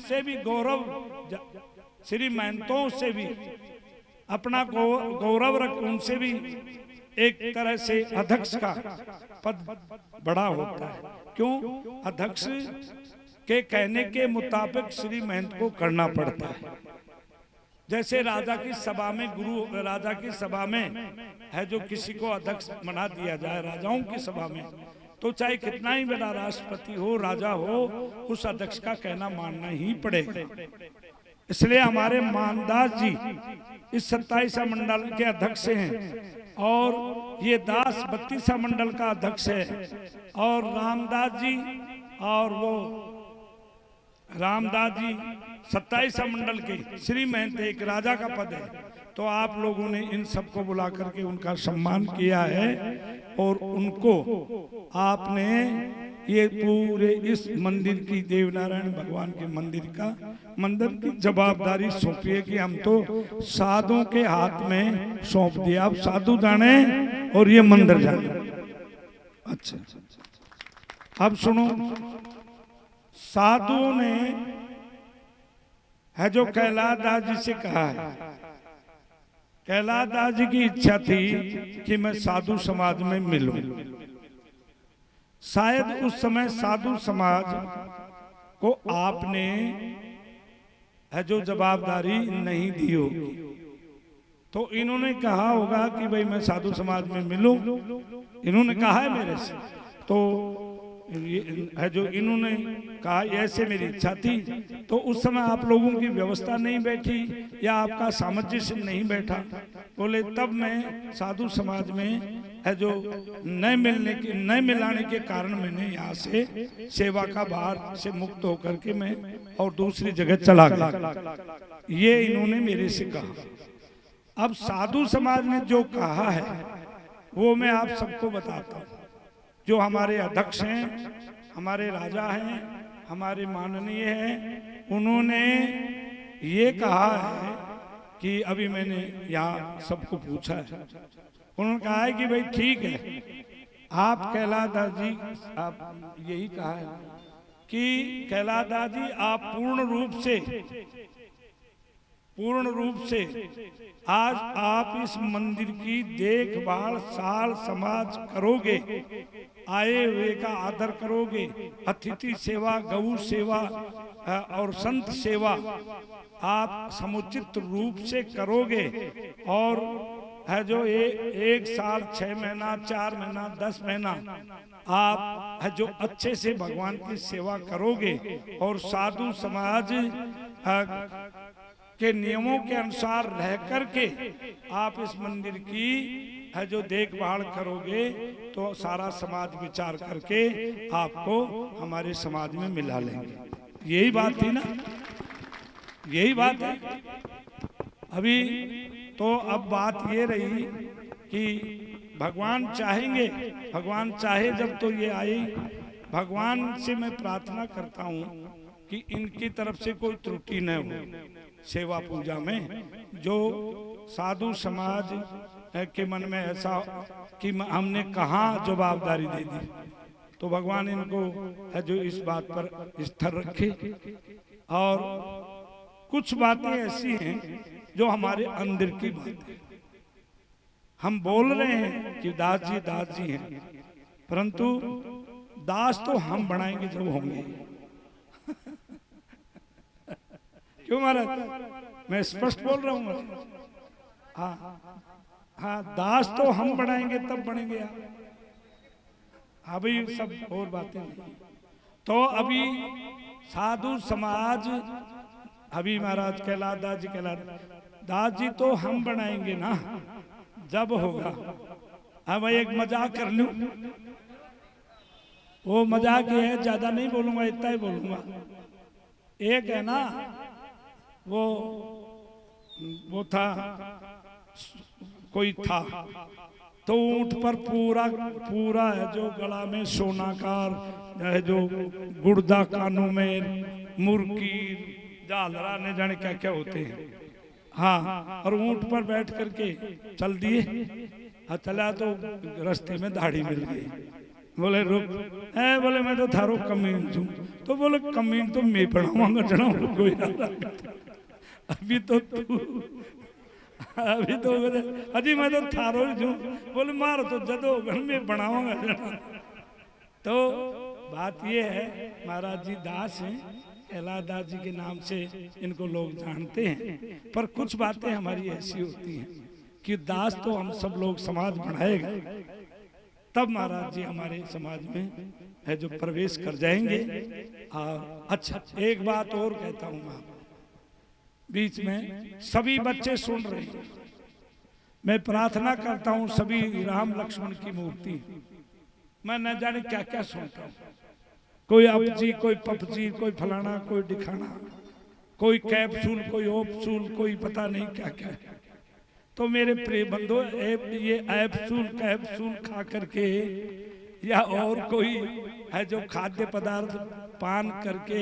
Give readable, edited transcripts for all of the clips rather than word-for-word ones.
उससे भी गौरव, श्री महंतों से भी अपना गौरव रख, उनसे भी एक तरह से अध्यक्ष का पद बड़ा होता है। क्यों? अध्यक्ष के कहने के मुताबिक श्री महंत को करना पड़ता है। जैसे राजा की सभा में, गुरु राजा की सभा में है जो किसी को अध्यक्ष बना दिया जाए राजाओं की सभा में, तो चाहे कितना ही बड़ा राष्ट्रपति हो, राजा हो, उस अध्यक्ष का कहना मानना ही पड़ेगा। इसलिए हमारे मानदास जी इस 27वां मंडल के अध्यक्ष हैं और ये दास 32वां मंडल का अध्यक्ष है। और रामदास जी, और वो रामदास जी 27वां मंडल के श्री महंत एक राजा का पद है। तो आप लोगों ने इन सबको बुला करके उनका सम्मान किया है और उनको आपने ये पूरे इस मंदिर की, देवनारायण भगवान के मंदिर की जवाबदारी सौंपी है कि हम तो साधुओं के हाथ में सौंप दिया। अब साधु जाने और ये मंदिर जाने। अच्छा, अब सुनो, साधुओं ने है जो कैलाश दास जी से कहा है, कैलाश दास जी की इच्छा थी कि मैं साधु समाज में मिलूं। शायद उस समय साधु समाज को आपने है जो जवाबदारी नहीं दी होगी, तो इन्होंने कहा होगा कि भाई मैं साधु समाज में मिलूं। इन्होंने कहा है मेरे से, तो है जो इन्होंने कहा ऐसे मेरी इच्छा थी। तो उस समय आप लोगों की व्यवस्था नहीं बैठी या आपका सामंजस्य नहीं बैठा, बोले तब मैं साधु समाज में है जो न मिलाने के कारण मैंने यहाँ से सेवा का भार से मुक्त होकर के मैं और दूसरी जगह चला गया। ये इन्होंने मेरे से कहा। अब साधु समाज ने जो कहा है वो मैं आप सबको बताता हूँ। जो हमारे अध्यक्ष हैं, हमारे राजा हैं, हमारे माननीय हैं, उन्होंने ये कहा है कि अभी मैंने यहाँ सबको पूछा है, उन्होंने कहा है कि भाई ठीक है, आप कैलाश दास जी, आप यही कहा है कि कैलाश दास जी आप पूर्ण रूप से आज आप इस मंदिर की देखभाल साल समाज करोगे, आए हुए का आदर करोगे, अतिथि सेवा, गौ सेवा और संत सेवा आप समुचित रूप से करोगे और है जो एक साल 6 महीना 4 महीना 10 महीना आप है जो अच्छे से भगवान की सेवा करोगे और साधु समाज के नियमों के अनुसार रह करके आप इस मंदिर की है जो देखभाल करोगे, तो सारा समाज विचार करके आपको हमारे समाज में मिला लेंगे। यही बात थी ना, यही बात है। अभी तो अब बात ये रही कि भगवान चाहेंगे, भगवान चाहे जब तो ये आई। भगवान से मैं प्रार्थना करता हूँ कि इनकी तरफ से कोई त्रुटि न हो सेवा पूजा में। जो साधु समाज के मन में ऐसा कि हमने कहाँ जवाबदारी दे दी, तो भगवान इनको है जो इस बात पर स्थिर रखे। और कुछ बातें ऐसी हैं जो हमारे अंदर की बातें, हम बोल रहे हैं कि दास जी हैं, परंतु दास तो हम बनाएंगे जब होंगे। क्यों महाराज, मैं स्पष्ट बोल रहा हूँ। हाँ, दास तो हम बनाएंगे तब बनेंगे आप। अभी सब और बातें नहीं। तो अभी साधु समाज, अभी महाराज कैलाश दास जी तो हम बनाएंगे ना जब होगा। अब एक मजाक कर लूं, वो मजाक ही है, ज्यादा नहीं बोलूंगा, इतना ही बोलूंगा। एक है ना वो था, कोई था तो ऊंट पर पूरा है जो गला में सोनाकार है, जो गुर्दा कानों में मुर्की झालरा ने जाने क्या क्या होते हैं। हाँ, और ऊंट पर बैठ करके चल दिए। चला तो रास्ते में दाढ़ी मिल गई। बोले रुक, बोले मैं तो थारो कमीन छू। तो बोले कमीन तो मैं पढ़ाऊंगा जना कोई अभी तो तू अभी तो अजी मैं तो थारो छू। बोले मारो तो जदो मैं बनाऊंगा जना। तो बात ये है, महाराज जी दास हैं, कैलाश दास जी के नाम से इनको लोग जानते हैं, पर कुछ बातें हमारी ऐसी होती हैं कि दास तो हम सब लोग समाज बढ़ाएगा तब महाराज जी हमारे समाज में है जो प्रवेश कर जाएंगे। और अच्छा एक बात और कहता हूं, मैं बीच में सभी बच्चे सुन रहे हैं, मैं प्रार्थना करता हूं सभी राम लक्ष्मण की मूर्ति, मैं न जाने क्या क्या सुनता हूं, कोई अपजी, कोई पपजी, कोई फलाना, कोई दिखाना, कोई कैप्सूल, कोई ओपसूल, कोई पता नहीं क्या क्या है। तो मेरे प्रिय बंधु, ये एप्सूल कैप्सूल खा करके या और कोई है जो खाद्य पदार्थ पान करके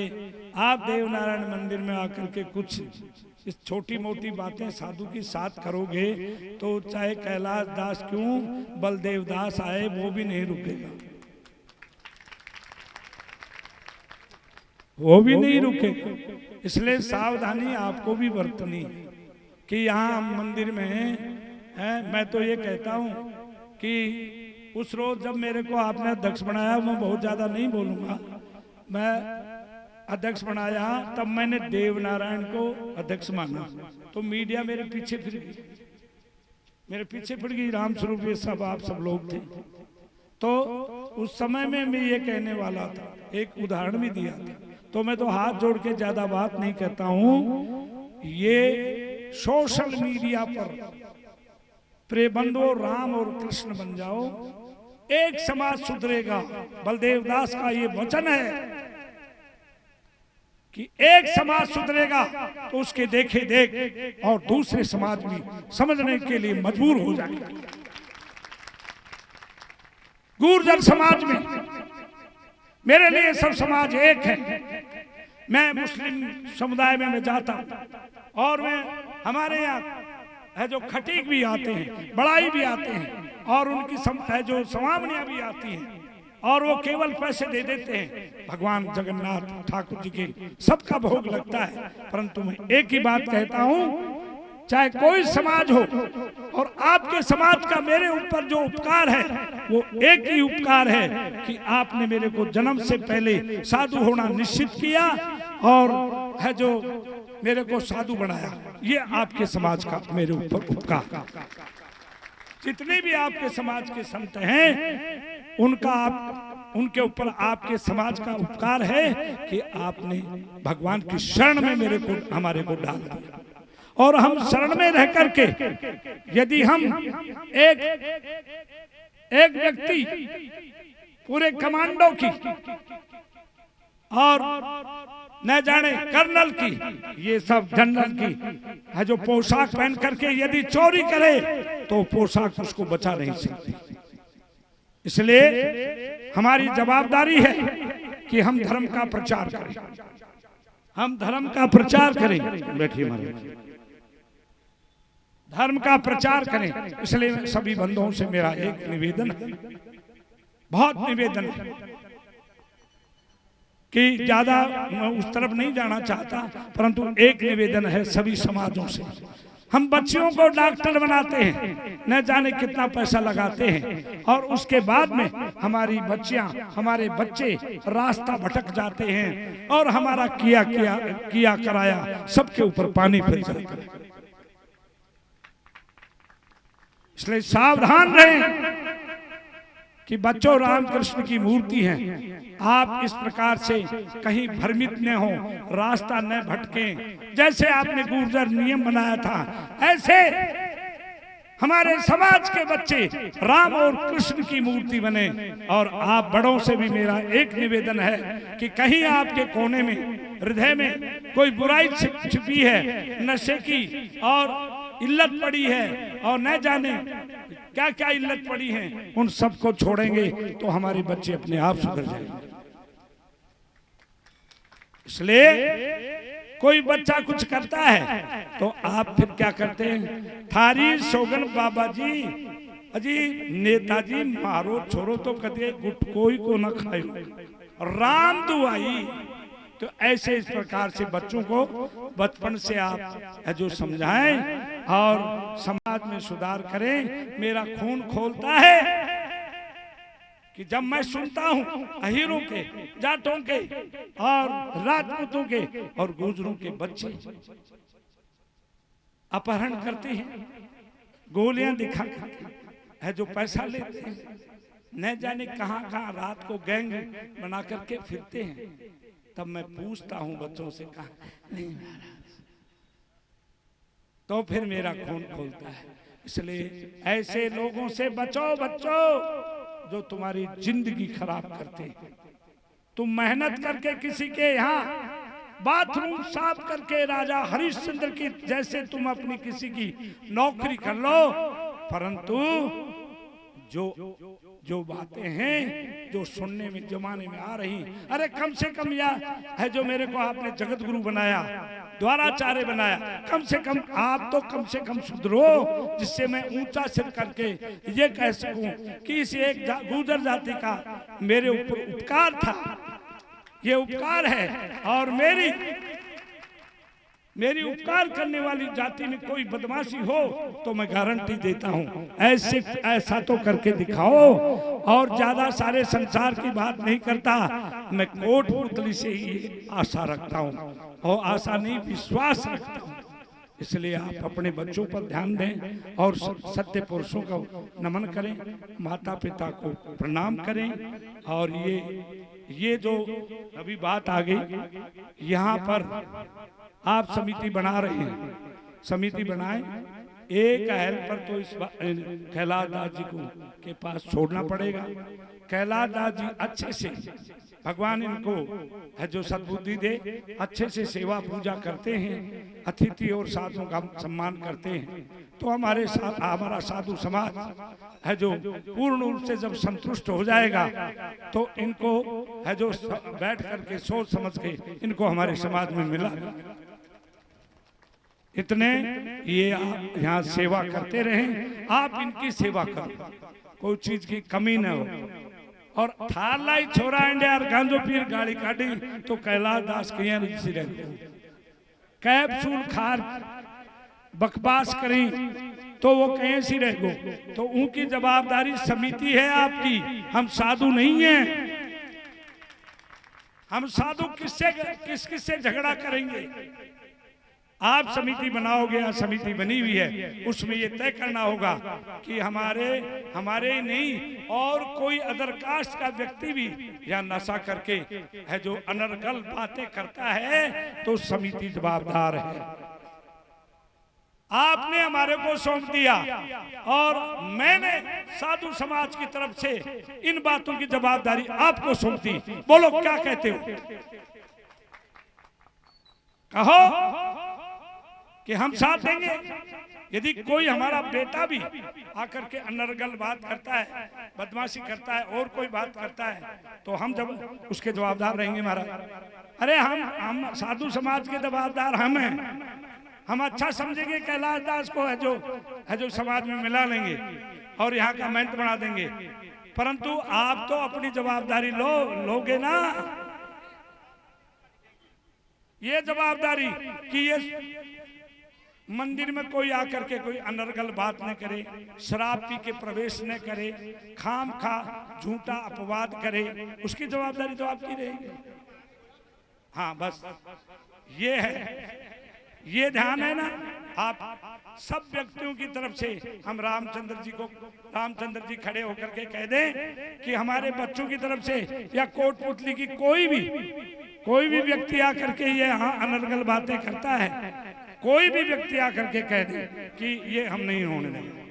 आप देवनारायण मंदिर में आकर के कुछ इस छोटी मोटी बातें साधु की साथ करोगे तो चाहे कैलाश दास क्यों, बलदेव दास आए वो भी नहीं रुकेगा, वो भी नहीं रुकेगा। इसलिए सावधानी आपको भी बरतनी है कि यहाँ मंदिर में है। मैं तो ये कहता हूँ कि उस रोज जब मेरे को आपने अध्यक्ष बनाया, मैं बहुत ज्यादा नहीं बोलूंगा, मैं अध्यक्ष बनाया तब मैंने देवनारायण को अध्यक्ष माना, तो मीडिया मेरे पीछे फिर गई, मेरे पीछे फिर गई, राम स्वरूप ये सब आप सब लोग थे। तो उस समय में मैं ये कहने वाला था, एक उदाहरण भी दिया था। तो मैं तो हाथ जोड़ के ज्यादा बात नहीं कहता हूँ, ये सोशल मीडिया पर प्रेबंधो राम और कृष्ण बन जाओ, एक समाज सुधरेगा। बलदेव दास का ये वचन है कि एक समाज सुधरेगा तो उसके देखे देख और दूसरे समाज भी समझने के लिए मजबूर हो जाएगा। गुर्जर समाज में मेरे लिए सब समाज एक है। मैं मुस्लिम समुदाय में मैं जाता हूं और मैं हमारे यहाँ है जो खटीक भी आते हैं, बड़ाई भी आते हैं और उनकी है जो सवामनियां भी आती हैं और वो केवल पैसे दे देते हैं। भगवान जगन्नाथ ठाकुर जी के सबका भोग लगता है, परंतु मैं एक ही बात कहता हूं, चाहे कोई समाज हो और आपके समाज का मेरे ऊपर जो उपकार है वो एक ही उपकार है कि आपने मेरे को जन्म से पहले साधु होना निश्चित किया और है जो मेरे को साधु बनाया। ये आपके समाज का मेरे ऊपर उपकार। जितने भी आपके समाज के संत हैं उनके ऊपर आपके समाज का उपकार है कि आपने भगवान की शरण में मेरे को हमारे को डाल दिया। और हम शरण में रह करके यदि हम एक व्यक्ति पूरे कमांडो की और न जाने कर्नल की, ये सब जनरल की है जो पोशाक पहन करके यदि चोरी करे तो पोशाक उसको बचा नहीं सकती। इसलिए हमारी जवाबदारी है कि हम धर्म का प्रचार करें, हम धर्म का प्रचार करें। बैठिए महाराज, धर्म का प्रचार करें। इसलिए सभी बंधुओं से मेरा एक निवेदन है, बहुत निवेदन है कि ज्यादा मैं उस तरफ नहीं जाना चाहता, परंतु एक निवेदन है सभी समाजों से। हम बच्चियों को डॉक्टर बनाते हैं, न जाने कितना पैसा लगाते हैं और उसके बाद में हमारी बच्चियां, हमारे बच्चे रास्ता भटक जाते हैं और हमारा किया कराया सबके ऊपर पानी फिर जाता है। इसलिए सावधान रहें कि बच्चों रामकृष्ण की मूर्ति हैं, आप इस प्रकार से कहीं भ्रमित न हो, रास्ता न भटकें। जैसे आपने गुर्जर नियम बनाया था, ऐसे हमारे समाज के बच्चे राम और कृष्ण की मूर्ति बने। और आप बड़ों से भी मेरा एक निवेदन है कि कहीं आपके कोने में, हृदय में कोई बुराई छिपी है, नशे की और इल्लत पड़ी है और न जाने क्या क्या इल्लत पड़ी है, उन सबको छोड़ेंगे तो हमारे बच्चे अपने आप सुधर जाएंगे। इसलिए कोई बच्चा कुछ करता है तो आप फिर क्या करते हैं, थारी सोगन बाबा जी अजी नेताजी मारो छोरो तो कदे गुटकोई को न खायो राम दुआई। तो ऐसे इस प्रकार से बच्चों को बचपन से आप जो समझाएं और समाज में सुधार करें। मेरा खून खोलता है कि जब मैं सुनता हूं अहीरों के, जाटों के और राजपूतों के और गुजरों के बच्चे अपहरण करते हैं, गोलियां दिखा है जो पैसा लेते हैं, न जाने कहां कहां रात को गैंग बना करके फिरते हैं। तब मैं पूछता हूं बच्चों से, कहा नहीं महाराज, तो फिर मेरा खून खोलता है। इसलिए ऐसे लोगों से बचो बच्चों जो तुम्हारी जिंदगी खराब करते हैं। तुम मेहनत करके किसी के यहाँ बाथरूम साफ करके राजा हरिश्चंद्र की जैसे तुम अपनी किसी की नौकरी कर लो, परंतु जो बातें हैं जो सुनने में जमाने में आ रही, अरे कम से कम यह है जो मेरे को आपने जगत गुरु बनाया, द्वाराचार्य बनाया, कम से कम आप तो कम से कम सुधरो, जिससे मैं ऊंचा सिर करके ये कह सकूं कि इस एक गुर्जर जाति का मेरे ऊपर उपकार था, ये उपकार है। और मेरी उपकार करने वाली जाति में कोई बदमाशी हो तो मैं गारंटी देता हूं ऐसा तो करके दिखाओ। और ज्यादा सारे संसार की बात नहीं करता, मैं कोट पुतली से ही आशा रखता हूं और आशा नहीं विश्वास रखता हूं। इसलिए आप अपने बच्चों पर ध्यान दें और सत्य पुरुषों को नमन करें, माता पिता को प्रणाम करें। और ये जो अभी बात आ गई, यहाँ पर आप समिति बना रहे हैं, समिति बनाएं। एक हेल्पर तो इस कैलाश दास जी को के पास छोड़ना पड़ेगा। कैलाश दास जी अच्छे से, भगवान इनको है जो सद्बुद्धि दे, अच्छे से सेवा पूजा करते हैं, अतिथि और साधुओं का सम्मान करते हैं। तो हमारा साधु समाज है जो पूर्ण रूप से जब संतुष्ट हो जाएगा तो इनको है जो बैठ करके सोच समझ के इनको हमारे समाज में मिला। इतने ये आप यहाँ सेवा करते रहें, आप इनकी सेवा करो, कोई चीज की कमी न हो। और थारलाई छोरा इंडिया गांजो पीर गाड़ी काटी तो कैलाश दास के कैप्सूल खार बकवास करी तो वो कहीं सी रह गो। तो उनकी जवाबदारी समिति है आपकी, हम साधु नहीं हैं। हम साधु किससे झगड़ा करेंगे? आप समिति बनाओगे या समिति बनी हुई है, उसमें ये तय करना होगा कि हमारे नहीं और कोई अदर कास्ट का व्यक्ति भी या नशा करके है जो अनर्गल बातें करता है तो समिति जवाबदार है। आपने हमारे को सौंप दिया और मैंने साधु समाज की तरफ से इन बातों की जवाबदारी आपको सौंप दी। बोलो क्या कहते हो? कहो कि हम साथ देंगे। यदि कोई हमारा बेटा भी आकर के अनर्गल बात करता है, बदमाशी करता है और कोई बात करता है तो हम जब उसके जवाबदार रहेंगे महाराज। अरे हम साधु समाज के जवाबदार हम हैं। हम अच्छा समझेंगे कैलाश दास को है जो समाज में मिला लेंगे और यहाँ का महंत बना देंगे, परंतु आप तो अपनी जवाबदारी लोगे ना। ये जवाबदारी कि ये मंदिर में कोई आकर के कोई अनर्गल बात न करे, शराब पी के प्रवेश न करे, खाम खा झूठा अपवाद करे, उसकी जवाबदारी तो आपकी रहेगी। हाँ बस ये है, ये ध्यान है ना। आप सब व्यक्तियों की तरफ से हम रामचंद्र जी खड़े होकर के कह दें कि हमारे बच्चों की तरफ से या कोटपुतली की कोई भी व्यक्ति आकर के ये यहाँ अनर्गल बातें करता है, कोई भी व्यक्ति आकर के कह दे कि ये हम नहीं होने देंगे।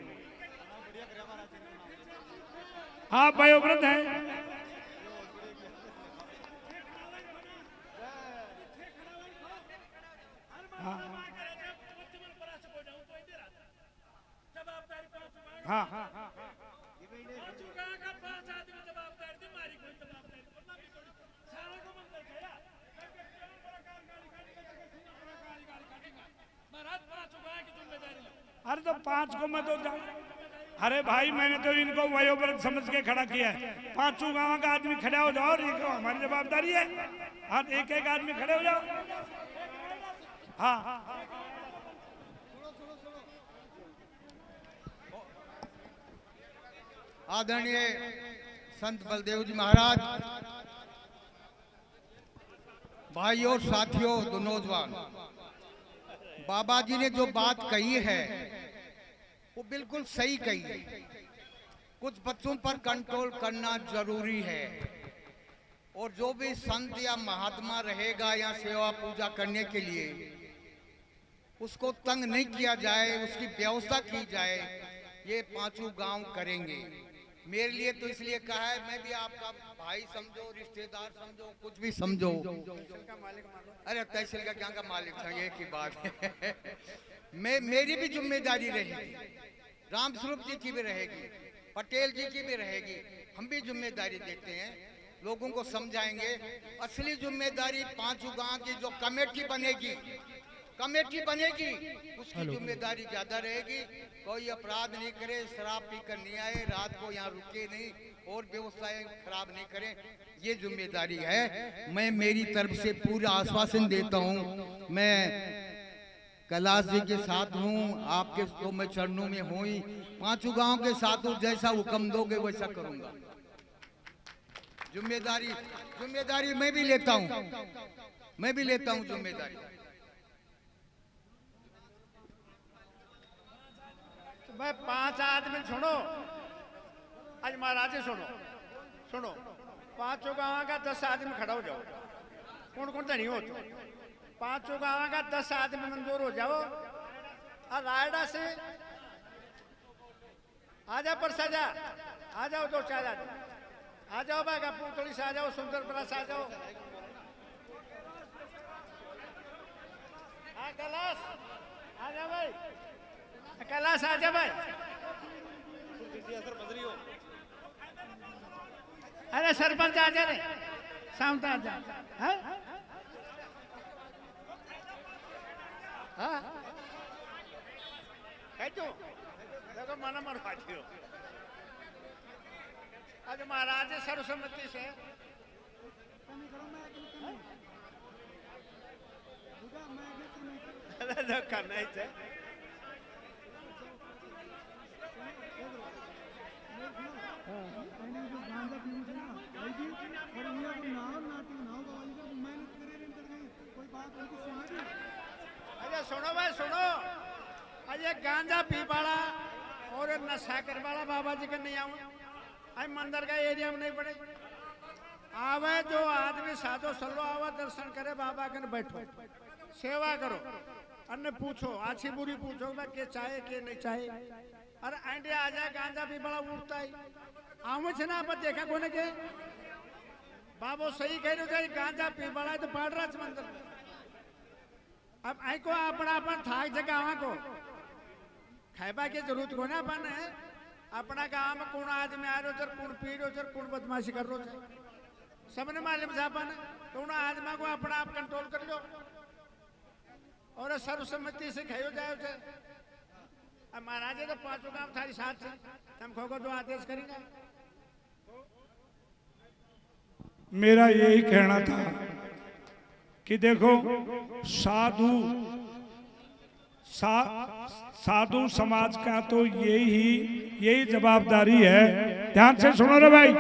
आप वयोवृद्ध हैं, हाँ अरे तो 5 को मैं तो अरे भाई मैंने तो इनको वयोवृद्ध समझ के खड़ा किया है। पांचों गांव का आदमी खड़ा हो जाओ, ये क्यों हमारी जवाबदारी है। हाँ, एक एक आदमी खड़े हो जाओ। हाँ आदरणीय संत बलदेव जी महाराज, भाइयों साथियों, दो नौजवान, बाबा जी ने जो बात कही है वो बिल्कुल सही कही है। कुछ बच्चों पर कंट्रोल करना जरूरी है, और जो भी संत या महात्मा रहेगा या सेवा पूजा करने के लिए, उसको तंग नहीं किया जाए, उसकी व्यवस्था की जाए। ये पांचों गांव करेंगे। मेरे लिए तो इसलिए कहा है, मैं भी आपका भाई समझो, रिश्तेदार समझो, कुछ भी समझो। अरे तहसील का क्या का मालिक था, ये की बात है। मेरी भी जिम्मेदारी रहेगी, राम स्वरूप जी की भी रहेगी, पटेल जी की भी रहेगी। हम भी जिम्मेदारी देते हैं, लोगों को समझाएंगे। असली जिम्मेदारी पांचों गांव की जो कमेटी बनेगी उसकी जिम्मेदारी ज्यादा रहेगी। कोई अपराध नहीं करे, शराब पीकर नहीं आए, रात को यहाँ रुके नहीं, और व्यवस्थाएं खराब नहीं करें, ये जिम्मेदारी है। मैं मेरी तरफ से पूरा आश्वासन देता हूँ। मैं कैलाश जी के साथ हूँ, आपके तो मैं चरणों में हूँ ही, पांचों गांव के साथ हूँ। जैसा हुक्म दोगे वैसा करूंगा। जिम्मेदारी मैं भी लेता हूँ जिम्मेदारी। भाई 5 आदमी सुनो, आज महाराज सुनो, पांचों गांव का 10 आदमी खड़ा हो जाओ। कौन तो नहीं हो तो पांचों गांव का 10 आदमी मंजूर हो जाओ। और रायडा से आजा परसाजा, आ जाओ 2-4 आदमी, आ जाओ भाई पुतली से आ जाओ, सुंदरपुरा से आ जाओ, कैलाश आ जाओ भाई, कैलाश आ जा भाई। अरे सरपंच आ जा, सामने आ जा। देखो माना मरवाती हो। आज महाराज सर्वसम्मति से करना ही चाहिए। अरे सुनो भाई सुनो, अजय गांजा पी वाला और नशा कर वाला बाबा जी के नहीं आऊं। आई मंदिर का एरिया में नहीं पड़े। आवे जो आदमी साधो सल्लो आवा, दर्शन करे बाबा के बैठो, सेवा करो, अन्य पूछो, अच्छी बुरी पूछो भाई के चाहे के नहीं चाहे। अरे इंडिया आ जाए गांजा पी बड़ा उठता है आवे छे ना, आप देखा कोने के बाबो सही कह रहे हो, गांजा पी बड़ा तो पड़ रहा मंदिर। अब आई को अपना अपन थाक जगह को खाइबा की जरूरत को ना अपन है। अपना गांव में कौन आदमी आ रहे, कौन पी रहे, कौन बदमाशी कर रहे, सबने मालूम है। अपन कौन आदमी को अपना आप कंट्रोल कर लो और सर्वसम्मति से खाओ जाए। अब महाराज तो पांचों गांव थारी साथ से हम खो जो आदेश करेंगे। मेरा यही कहना था कि देखो साधु समाज का तो यही जवाबदारी है। ध्यान से सुनो रे भाई,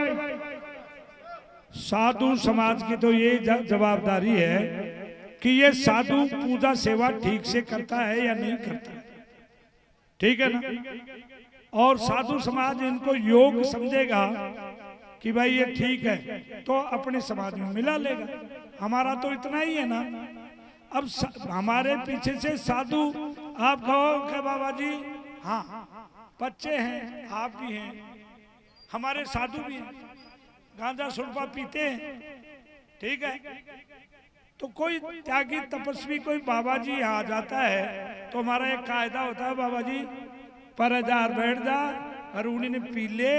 साधु समाज की तो यही जवाबदारी है कि ये साधु पूजा सेवा ठीक से करता है या नहीं करता, ठीक है ना। और साधु समाज इनको योग्य समझेगा कि भाई ये ठीक है तो अपने समाज में मिला लेगा। हमारा तो इतना ही है ना। अब हमारे पीछे से साधु आप कहो कि बाबा जी हाँ बच्चे हैं, आप भी हैं, हमारे साधु भी हैं, गांजा सुरपा पीते हैं, ठीक है। तो कोई त्यागी तपस्वी कोई बाबा जी आ जाता है तो हमारा एक कायदा होता है, बाबा जी पर हजार बैठ जा और उन्हें पी ले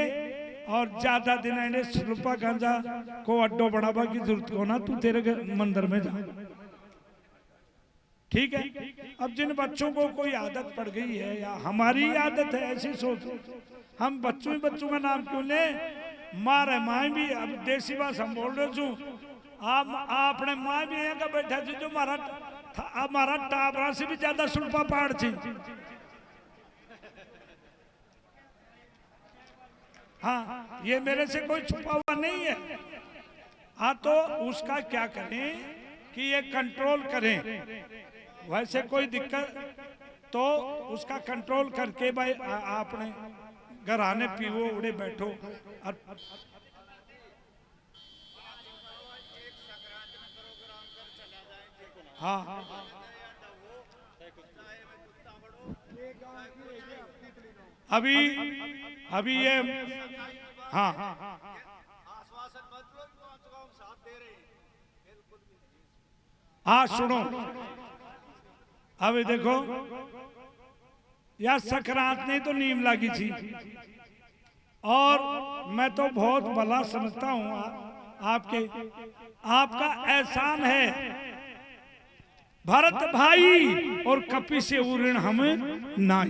और ज्यादा दिन इन्हें सुरपा गांजा को अड्डो बढ़ावा की जरूरत को ना, तू तेरे मंदिर में जा, ठीक है। अब जिन बच्चों को कोई आदत पड़ गई है या हमारी आदत है ऐसी सोच, हम बच्चों का नाम क्यों ले? मारे माए भी, अब देसी भाषा हम बोल रहे छू, आप अपने माए भी यहाँ का बैठा जी जो हमारा टाबरा से भी ज्यादा सुल्पा पहाड़ थी। हाँ, ये मेरे से कोई छुपा हुआ नहीं है। हाँ, तो उसका क्या करें कि ये कंट्रोल करें। वैसे कोई दिक्कत तो उसका कंट्रोल करके भाई आपने घर आने पीवो उड़े बैठो। और हाँ, अभी ये हाँ हाँ सुनो, अभी देखो यार सकरात ने तो नीम लगी थी और मैं तो बहुत भला समझता हूँ आपका एहसान है भरत भाई और कपि से ऋण हमें नाई।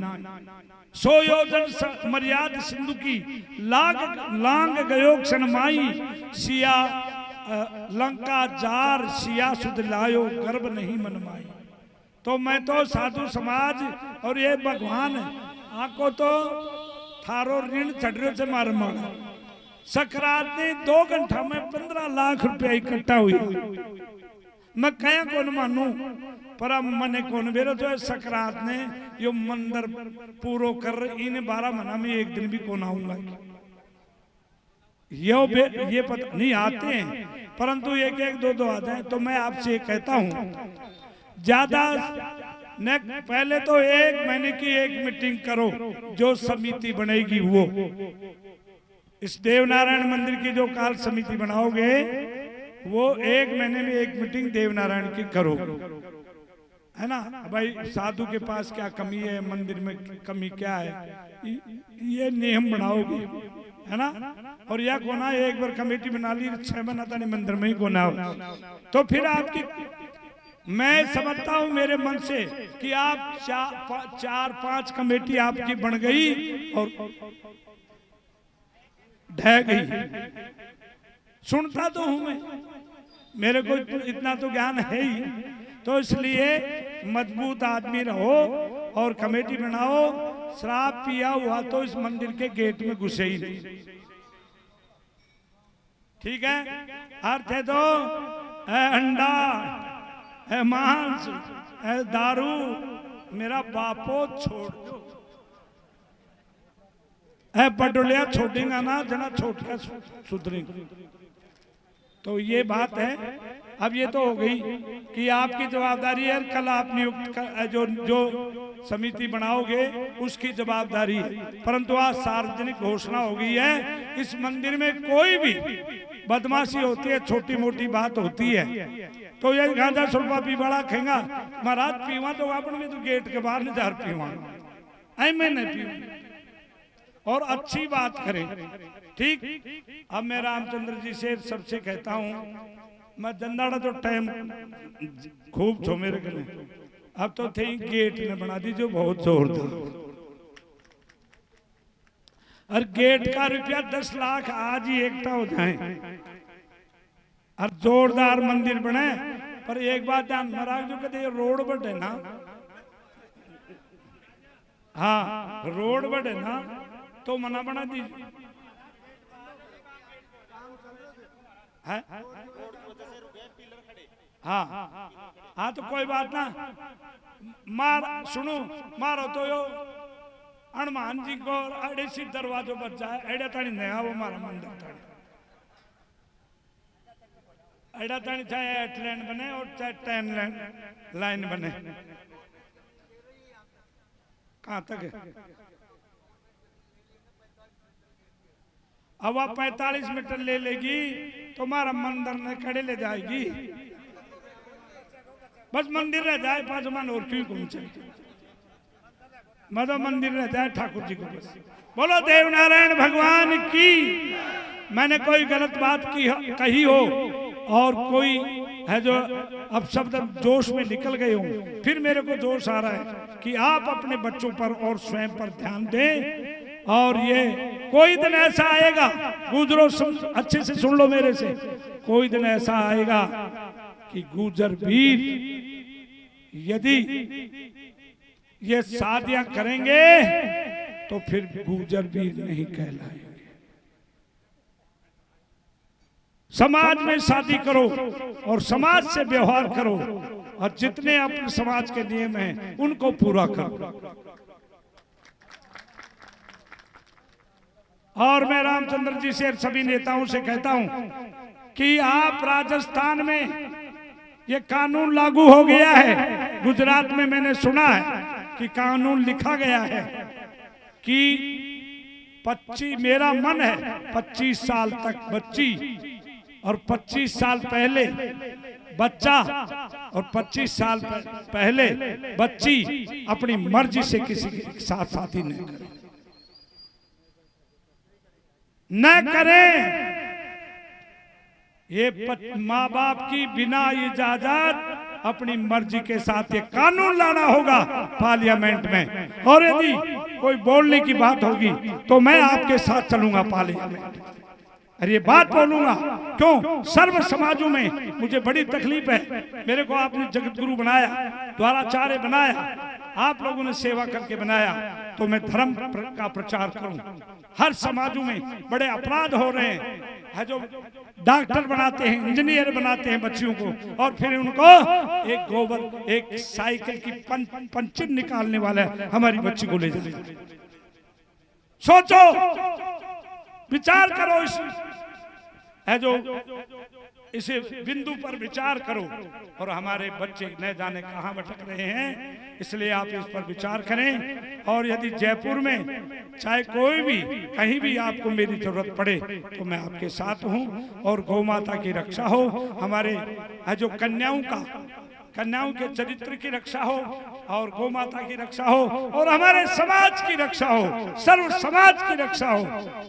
100 योजन मर्याद सिंधु की लांग गयो क्षणमाई सिया लंका जार सिया सुध लायो गर्भ नहीं मनमाई। तो मैं तो साधु समाज और ये भगवान आको तो थारो ऋण चढ़ से मार मारा। सकरात ने 2 घंटा में 15 लाख रुपया इकट्ठा हुई। मैं कया कौन मानू पर अब मने कौन बेरो तो सकरात ने यो मंदिर पूरो कर इन 12 महीना में एक दिन भी कौन आऊंगा। ये पता नहीं आते हैं परंतु एक एक दो आते हैं। तो मैं आपसे कहता हूं ज्यादा न, पहले तो 1 महीने की एक मीटिंग करो, जो समिति बनेगी वो इस देवनारायण मंदिर की जो काल समिति बनाओगे वो 1 महीने में एक मीटिंग देवनारायण की करो, है ना भाई। साधु के पास क्या कमी है, मंदिर में कमी क्या है, ये नियम बनाओगे, है ना। और यह कोना एक बार कमेटी बना ली 6 महीना नहीं मंदिर में ही कोना हो, तो फिर आपकी मैं समझता हूं मेरे मन से कि आप 4-5 कमेटी आपकी बन गई और ढह गई। सुनता तो हूं मैं, मेरे को इतना तो ज्ञान है ही। तो इसलिए मजबूत आदमी रहो और कमेटी बनाओ। शराब पिया हुआ तो इस मंदिर के गेट में घुसे ही नहीं, ठीक है। अर्थ है तो अंडा है, मांस है, दारू मेरा बापो छोड़ दो है। पटोलिया छोड़ेगा ना जना छोड़ कर सुधरेंगे। तो ये बात है। अब ये तो हो गई कि आपकी जवाबदारी है। कल आप नियुक्त जो समिति बनाओगे उसकी जवाबदारी है। परंतु आज सार्वजनिक घोषणा हो गई है इस मंदिर में कोई भी बदमाशी होती है, छोटी मोटी बात होती है तो ये गांजा सुल्पा पीवाड़ा खेगा महाराज पीवा तो अपन में तो गेट के बाहर नहीं जा पीवा ऐ मैं नहीं पीवा और अच्छी बात करें, ठीक। अब मैं रामचंद्र जी से सबसे कहता हूं, मैं जंदाड़ा तो टाइम खूब छो मेरे गले, अब तो थे गेट ने बना दी जो बहुत जोरदार। और गेट का रुपया 10 लाख आज ही एकटा हो जाए और जोरदार मंदिर बने। पर एक बात ध्यान में रख जो कहते रोड बढ़े ना, हाँ रोड बढ़े ना तो मना बना दीजिए। हाँ हाँ तो कोई बात ना, सुनो मारो तो यो हनुमान जी को अड़े सी दरवाजों पर जाए एड़ा तानी नया वो मारा मंदिर तानी एड़ा तानी चाहे 8 लाइन बने और चाहे 10 लाइन बने। कहाँ तक है? अब आप 45 मीटर ले लेगी तो हमारा मंदिर ने खड़े ले जाएगी, बस मंदिर रह जाए 5 मान और क्यों पहुंचे, मतलब मंदिर रह जाए ठाकुर जी को बस। बोलो देवनारायण भगवान की। मैंने कोई गलत बात की कही हो और कोई है जो अब शब्द जोश में निकल गए हूं, फिर मेरे को जोश आ रहा है कि आप अपने बच्चों पर और स्वयं पर ध्यान दें। और ये कोई दिन ऐसा आएगा, गुजरो अच्छे से सुन लो मेरे से, कोई दिन ऐसा आएगा कि गुजर वीर यदि ये शादियां करेंगे तो फिर गुजर वीर नहीं कहलाएंगे। समाज में शादी करो और समाज से व्यवहार करो, और जितने अपने समाज के नियम हैं उनको पूरा करो। और मैं रामचंद्र जी से सभी नेताओं से कहता हूं कि आप राजस्थान में ये कानून लागू हो गया है, गुजरात में मैंने सुना है कि कानून लिखा गया है कि 25, मेरा मन है 25 साल तक बच्ची और 25 साल पहले बच्चा और 25 साल पहले बच्ची अपनी मर्जी से किसी के साथ शादी न करें। ये माँ बाप की बिना इजाजत अपनी मर्जी के साथ ये कानून लाना होगा पार्लियामेंट में। और यदि कोई बोलने की बात होगी तो मैं आपके साथ चलूंगा पार्लियामेंट, अरे ये बात बोलूंगा। क्यों? सर्व समाजों में मुझे बड़ी तकलीफ है। मेरे को आपने जगत गुरु बनाया, द्वाराचार्य बनाया, आप लोगों ने सेवा करके बनाया, तो मैं धर्म का प्रचार करूं। हर समाजों में बड़े अपराध हो रहे हैं, जो डॉक्टर बनाते हैं, इंजीनियर बनाते हैं बच्चियों को, और फिर उनको एक गोबर, एक साइकिल की पंचिन निकालने वाला हमारी बच्ची को ले जाते। सोचो, विचार करो, इस बिंदु पर विचार करो। और हमारे बच्चे न जाने कहां भटक रहे हैं, इसलिए आप इस पर विचार करें। और यदि जयपुर में चाहे कोई भी कहीं भी आपको मेरी जरूरत पड़े तो मैं आपके साथ हूं। और गौ माता की रक्षा हो, हमारे जो कन्याओं के चरित्र की रक्षा हो, और गौ माता की रक्षा हो, और हमारे समाज की रक्षा हो, सर्व समाज की रक्षा हो,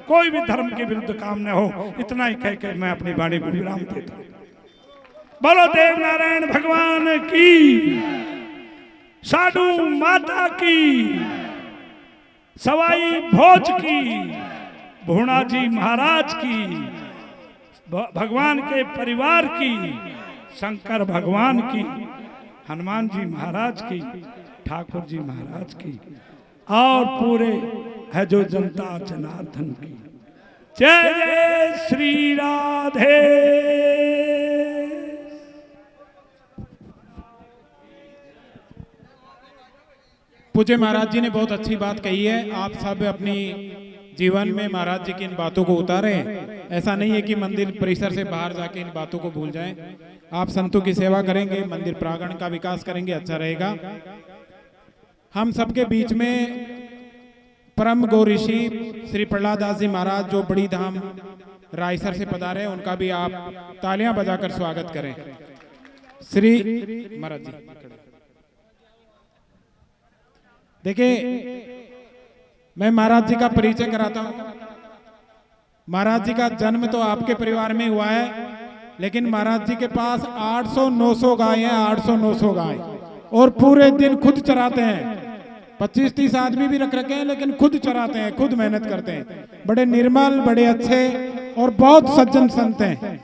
कोई भी धर्म के विरुद्ध काम न हो। इतना ही कह के मैं अपनी वाणी को विराम देता हूं। बोलो देव नारायण भगवान की, साधु माता की, सवाई भोज की, भूणा जी महाराज की, भगवान के परिवार की, शंकर भगवान की, हनुमान जी महाराज की, ठाकुर जी महाराज की, और पूरे है जो जनता जनार्दन की। जय जय श्री राधे। पूज्य महाराज जी ने बहुत अच्छी बात कही है। आप सब अपनी जीवन में महाराज जी की इन बातों को उतारें। ऐसा नहीं है कि मंदिर परिसर से बाहर जाके इन बातों को भूल जाएं। आप संतों की सेवा करेंगे, मंदिर प्रांगण का विकास करेंगे, अच्छा रहेगा। हम सबके बीच में परम गौ ऋषि श्री प्रहलाद दास जी महाराज जो बड़ी धाम रायसर से पधारे हैं, उनका भी आप तालियां बजाकर स्वागत करें। श्री महाराज जी देखिए, मैं महाराज जी का परिचय कराता हूं। महाराज जी का जन्म तो आपके परिवार में हुआ है, लेकिन महाराज जी के पास 800-900 गाय हैं, 800-900 गाय, और पूरे दिन खुद चराते हैं। 25-30 आदमी भी रख रखे हैं, लेकिन खुद चराते हैं, खुद मेहनत करते हैं। बड़े निर्मल, बड़े अच्छे और बहुत सज्जन संत हैं।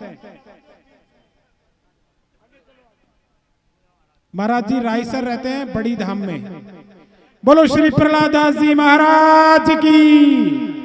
महाराज जी रायसर रहते हैं, बड़ी धाम में। बोलो श्री प्रहलाद दास जी महाराज की।